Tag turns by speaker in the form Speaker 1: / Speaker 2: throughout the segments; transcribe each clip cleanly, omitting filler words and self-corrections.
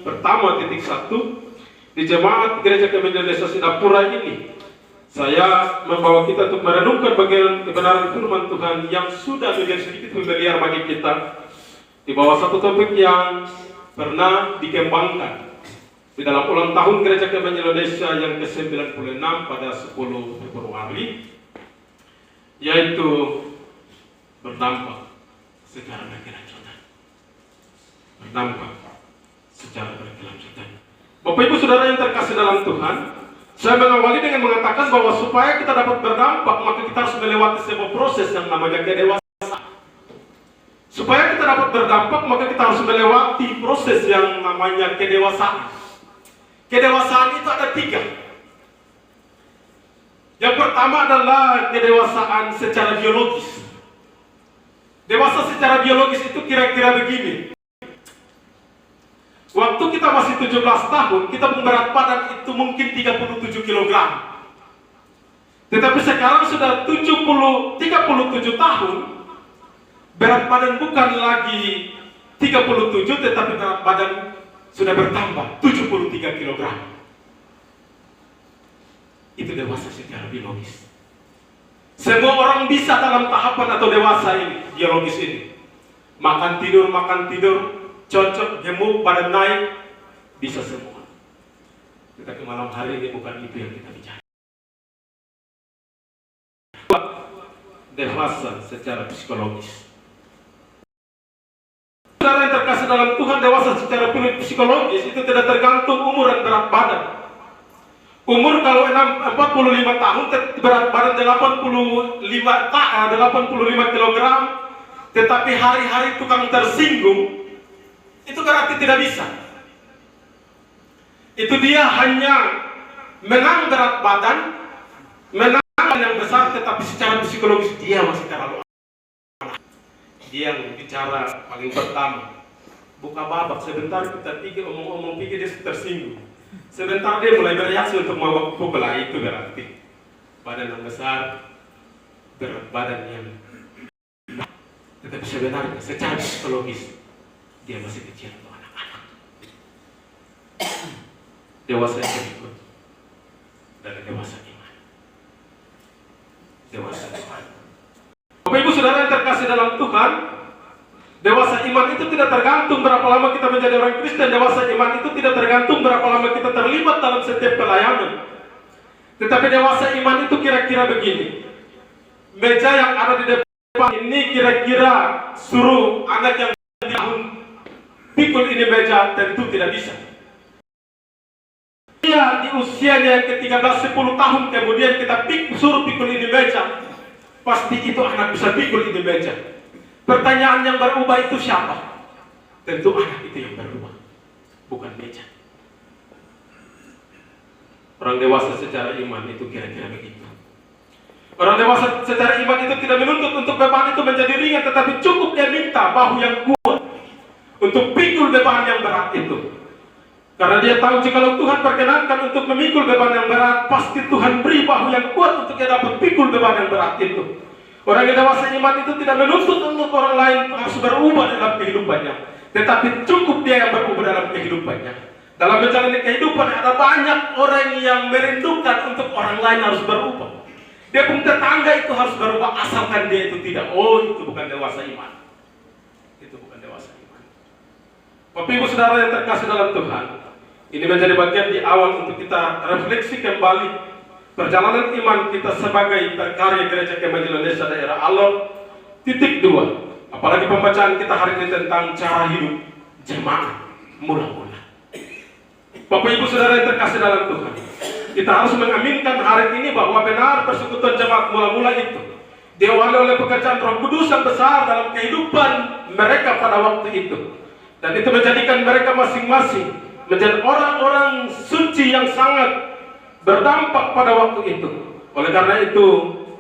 Speaker 1: pertama titik satu di jemaat gereja Kementerian Desa Singapura ini, saya membawa kita untuk merenungkan bagian kebenaran firman Tuhan yang sudah menjadi sedikit familiar bagi kita di bawah satu topik yang pernah dikembangkan di dalam ulang tahun gereja Kementerian Indonesia yang ke-96 pada 10 Februari, yaitu berdampak secara berkelanjutan. Berdampak secara berkelanjutan. Bapak Ibu Saudara yang terkasih dalam Tuhan, saya mengawali dengan mengatakan bahwa supaya kita dapat berdampak, maka kita harus melewati sebuah proses yang namanya kedewasaan. Supaya kita dapat berdampak, maka kita harus melewati proses yang namanya kedewasaan. Kedewasaan itu ada 3. Yang pertama adalah kedewasaan secara biologis. Dewasa secara biologis itu kira-kira begini. Waktu kita masih 17 tahun, kita berat badan itu mungkin 37 kg. Tetapi sekarang sudah 37 tahun, berat badan bukan lagi 37, tetapi berat badan sudah bertambah 73 kg. Itu dewasa secara biologis. Semua orang bisa dalam tahapan atau dewasa ini, biologis ini. Makan tidur, cocok, gemuk, badan naik, bisa semua. Tetapi malam hari ini bukan itu yang kita bicara. Dewasa secara psikologis. Saudara yang terkasih dalam Tuhan, dewasa secara psikologis itu tidak tergantung umur dan berat badan. Umur kalau 45 tahun, berat badan 85 kg, tetapi hari-hari tukang tersinggung, itu berarti tidak bisa. Itu dia hanya menang berat badan, menang yang besar, tetapi secara psikologis dia masih terlalu anak. Dia yang bicara paling pertama, buka babak, sebentar kita pikir, omong-omong pikir dia tersinggung. Sebentar dia mulai bereaksi untuk mau pukul, itu berarti badan yang besar, berat badan yang, tetapi sebenarnya secara psikologis dia masih kecil atau anak-anak. Dewasa yang berikut dari dewasa iman. Dewasa iman. Bapak Ibu Saudara yang terkasih dalam Tuhan, dewasa iman itu tidak tergantung berapa lama kita menjadi orang Kristen. Dewasa iman itu tidak tergantung berapa lama kita terlibat dalam setiap pelayanan. Tetapi dewasa iman itu kira-kira begini. Meja yang ada di depan ini kira-kira suruh anak yang tahun pikul ini meja, tentu tidak bisa. Dia di usianya yang ke-13, 10 tahun kemudian kita suruh pikul ini meja, pasti itu anak bisa pikul ini meja. Pertanyaan yang berubah itu siapa? Tentu anak itu yang berubah, bukan meja. Orang dewasa secara iman itu kira-kira begitu. Orang dewasa secara iman itu tidak menuntut untuk beban itu menjadi ringan, tetapi cukup dia minta bahu yang kuat untuk pikul beban yang berat itu. Karena dia tahu jika Tuhan perkenankan untuk memikul beban yang berat, pasti Tuhan beri bahu yang kuat untuk dia dapat pikul beban yang berat itu. Orang yang dewasa iman itu tidak menuntut untuk orang lain harus berubah dalam kehidupannya, tetapi cukup dia yang berubah dalam kehidupannya. Dalam menjalani kehidupan ada banyak orang yang merindukan untuk orang lain harus berubah. Dia pun tetangga itu harus berubah, asalkan dia itu tidak. Oh, itu bukan dewasa iman. Itu bukan dewasa iman. Bapak Ibu Saudara yang terkasih dalam Tuhan, ini menjadi bagian di awal untuk kita refleksi kembali perjalanan iman kita sebagai berkarya Gereja Kementerian Indonesia Daerah Alor. Titik 2, apalagi pembacaan kita hari ini tentang cara hidup jemaat mula-mula. Bapak Ibu Saudara yang terkasih dalam Tuhan, kita harus mengaminkan hari ini bahwa benar persekutuan jemaat mula-mula itu diawali oleh pekerjaan Roh Kudus yang besar dalam kehidupan mereka pada waktu itu, dan itu menjadikan mereka masing-masing menjadi orang-orang suci yang sangat berdampak pada waktu itu. Oleh karena itu,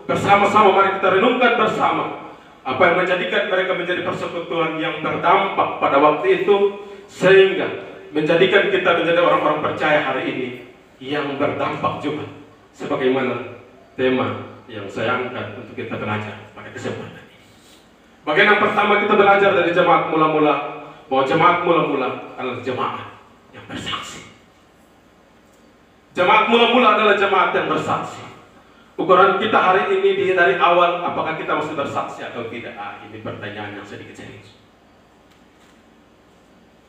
Speaker 1: bersama-sama mari kita renungkan bersama apa yang menjadikan mereka menjadi persekutuan yang berdampak pada waktu itu, sehingga menjadikan kita menjadi orang-orang percaya hari ini yang berdampak juga, sebagaimana tema yang saya angkat untuk kita belajar pada kesempatan ini. Bagian yang pertama kita belajar dari jemaat mula-mula, bahwa jemaat mula-mula adalah jemaat yang bersaksi. Jemaat mula-mula adalah jemaat yang bersaksi. Ukuran kita hari ini dari awal, apakah kita masih bersaksi atau tidak? Ini pertanyaan yang sedikit serius.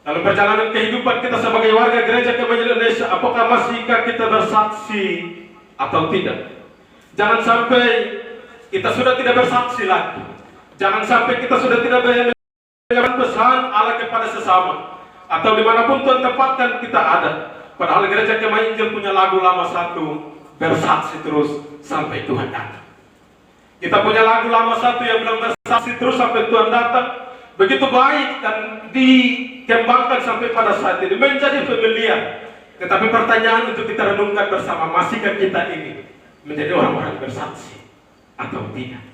Speaker 1: Dalam perjalanan kehidupan kita sebagai warga gereja Kemajuan Indonesia, apakah masihkah kita bersaksi atau tidak? Jangan sampai kita sudah tidak bersaksi lagi. Jangan sampai kita sudah tidak menyampaikan pesan Allah kepada sesama, atau dimanapun Tuhan tempatkan kita ada. Padahal gereja Kemajuan Injil punya lagu lama satu, bersaksi terus sampai Tuhan datang. Kita punya lagu lama satu yang bilang bersaksi terus sampai Tuhan datang. Begitu baik dan dikembangkan sampai pada saat ini menjadi familiar. Tetapi pertanyaan untuk kita renungkan bersama, masihkah kita ini menjadi orang-orang bersaksi atau tidak?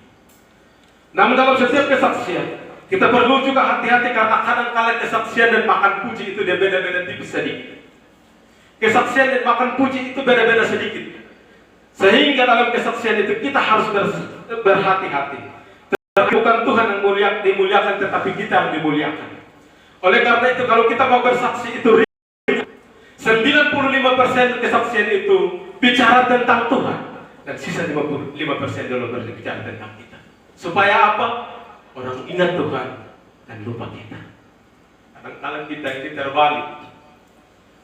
Speaker 1: Namun dalam setiap kesaksian kita perlu juga hati-hati, karena kadang-kala kesaksian dan makan puji itu dia beda-beda tipis sedikit. Kesaksian dan makan puji itu beda-beda sedikit. Sehingga dalam kesaksian itu kita harus berhati-hati. Bukan Tuhan yang dimuliakan, tetapi kita yang dimuliakan. Oleh karena itu, kalau kita mau bersaksi itu 95% kesaksian itu bicara tentang Tuhan, dan sisa 55% dulu berbicara tentang kita. Supaya apa? Orang ingat Tuhan dan lupa kita. Kadang-kadang kita ini terbalik.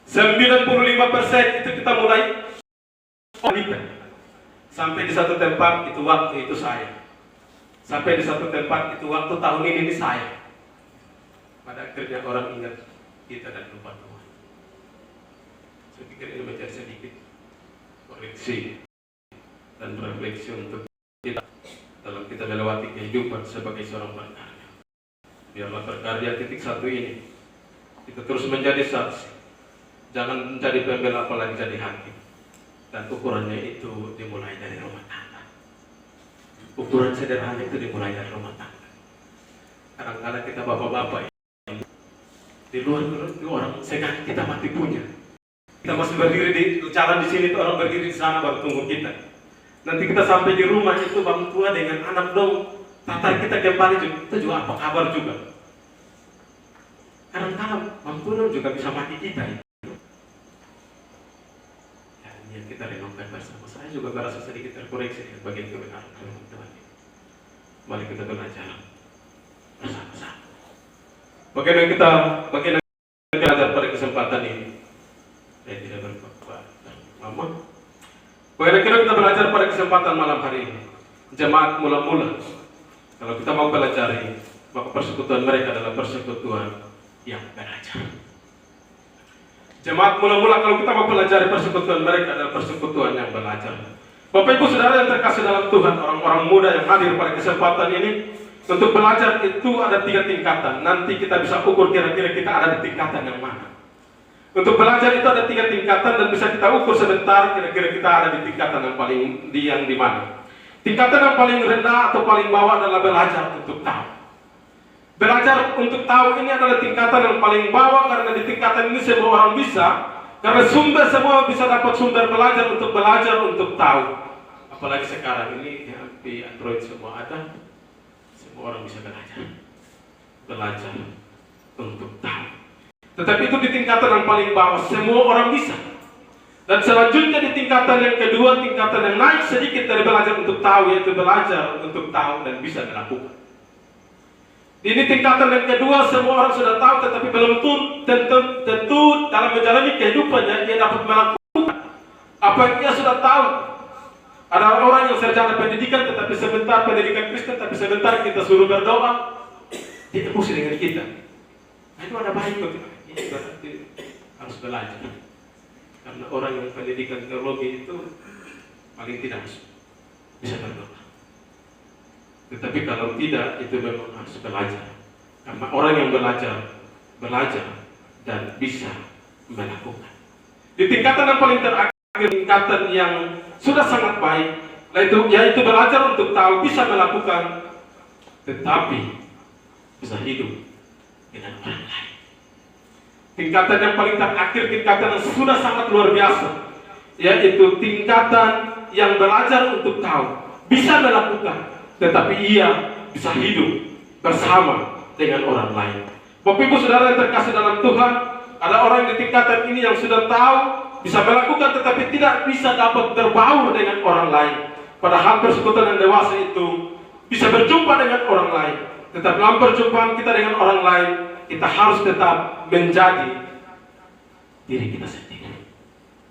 Speaker 1: 95% itu kita mulai sampai di satu tempat itu waktu itu saya. Sampai di satu tempat itu waktu tahun ini saya. Pada akhirnya orang ingat kita dan lupa Tuhan. Saya pikir ini menjadi sedikit koreksi dan refleksi untuk kita dalam kita melewati kehidupan sebagai seorang berkarya. Biarlah berkarya titik satu ini kita terus menjadi saksi. Jangan menjadi pembela, apalagi jadi hakim. Dan ukurannya itu dimulai dari rumah tangga. Ukuran sederhana itu dimulai dari rumah tangga. Kadang-kadang kita bapak-bapak di luar itu orang segan kita mati punya. Kita masih berdiri di jalan di sini, itu orang berdiri di sana baru tunggu kita. Nanti kita sampai di rumah itu bang tua dengan anak dong, tatar kita kembali juga. Itu juga apa kabar juga. Kadang-kadang bang tua juga bisa mati kita. Yang kita renungkan bersama. Saya juga merasa sedikit terkoreksi dengan bagian kebenaran firman Tuhan. Mari kita belajar bersama-sama. Bagaimana kita belajar pada kesempatan ini? Saya tidak berkuat, Mama. Bagaimana kita belajar pada kesempatan malam hari ini? Jemaat mula-mula. Kalau kita mau belajar ini, maka persekutuan mereka adalah persekutuan yang belajar. Jemaat mula-mula, kalau kita mau pelajari persekutuan mereka adalah persekutuan yang belajar. Bapak Ibu Saudara yang terkasih dalam Tuhan, orang-orang muda yang hadir pada kesempatan ini, untuk belajar itu ada 3 tingkatan. Nanti kita bisa ukur kira-kira kita ada di tingkatan yang mana. Untuk belajar itu ada 3 tingkatan dan bisa kita ukur sebentar kira-kira kita ada di tingkatan yang paling di mana. Tingkatan yang paling rendah atau paling bawah adalah belajar untuk tahu. Belajar untuk tahu ini adalah tingkatan yang paling bawah, karena di tingkatan ini semua orang bisa, karena semua bisa dapat sumber belajar untuk tahu. Apalagi sekarang ini di Android semua ada, semua orang bisa belajar untuk tahu. Tetapi itu di tingkatan yang paling bawah, semua orang bisa. Dan selanjutnya di tingkatan yang kedua, tingkatan yang naik sedikit dari belajar untuk tahu, yaitu belajar untuk tahu dan bisa dilakukan. Ini tingkatan yang kedua, semua orang sudah tahu, tetapi belum tentu dalam menjalani kehidupannya dia dapat melakukan apa yang dia sudah tahu. Ada orang yang sarjana pendidikan, tetapi sebentar pendidikan Kristen, tapi sebentar kita suruh berdoa, dia emosi dengan kita. Nah, itu ada baik bagi ini berarti harus belajar. Karena orang yang pendidikan teologi itu paling tidak bisa berdoa. Tetapi kalau tidak, itu memang harus belajar. Karena orang yang belajar dan bisa melakukan. Di tingkatan yang paling terakhir, tingkatan yang sudah sangat baik, yaitu belajar untuk tahu, bisa melakukan, tetapi bisa hidup dengan orang lain. Tingkatan yang paling terakhir, tingkatan yang sudah sangat luar biasa, yaitu tingkatan yang belajar untuk tahu, bisa melakukan, tetapi ia bisa hidup bersama dengan orang lain. Bapak Ibu Saudara yang terkasih dalam Tuhan, Ada orang di tingkatan ini yang sudah tahu, bisa melakukan tetapi tidak bisa dapat berbaur dengan orang lain. Padahal persekutuan yang dewasa itu bisa berjumpa dengan orang lain. Tetapi dalam perjumpaan kita dengan orang lain, kita harus tetap menjadi diri kita sendiri.